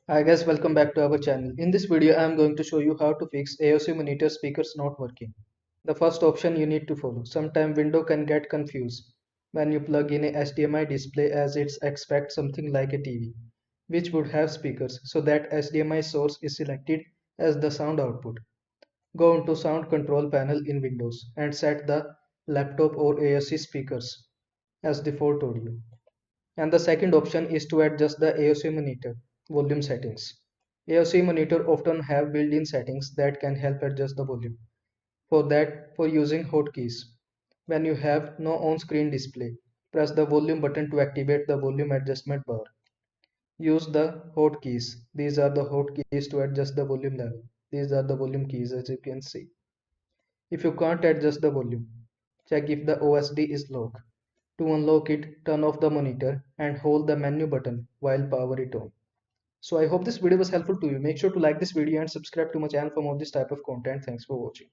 Hi guys, welcome back to our channel. In this video, I am going to show you how to fix AOC monitor speakers not working. The first option you need to follow. Sometimes window can get confused when you plug in a HDMI display as it expects something like a TV, which would have speakers, so that HDMI source is selected as the sound output. Go into sound control panel in Windows and set the laptop or AOC speakers as default audio. And the second option is to adjust the AOC monitor volume settings. AOC monitor often have built-in settings that can help adjust the volume. For using hotkeys. When you have no on-screen display, press the volume button to activate the volume adjustment bar. Use the hotkeys. These are the hotkeys to adjust the volume level. These are the volume keys as you can see. If you can't adjust the volume, check if the OSD is locked. To unlock it, turn off the monitor and hold the menu button while power it on. So I hope this video was helpful to you. Make sure to like this video and subscribe to my channel for more of this type of content. Thanks for watching.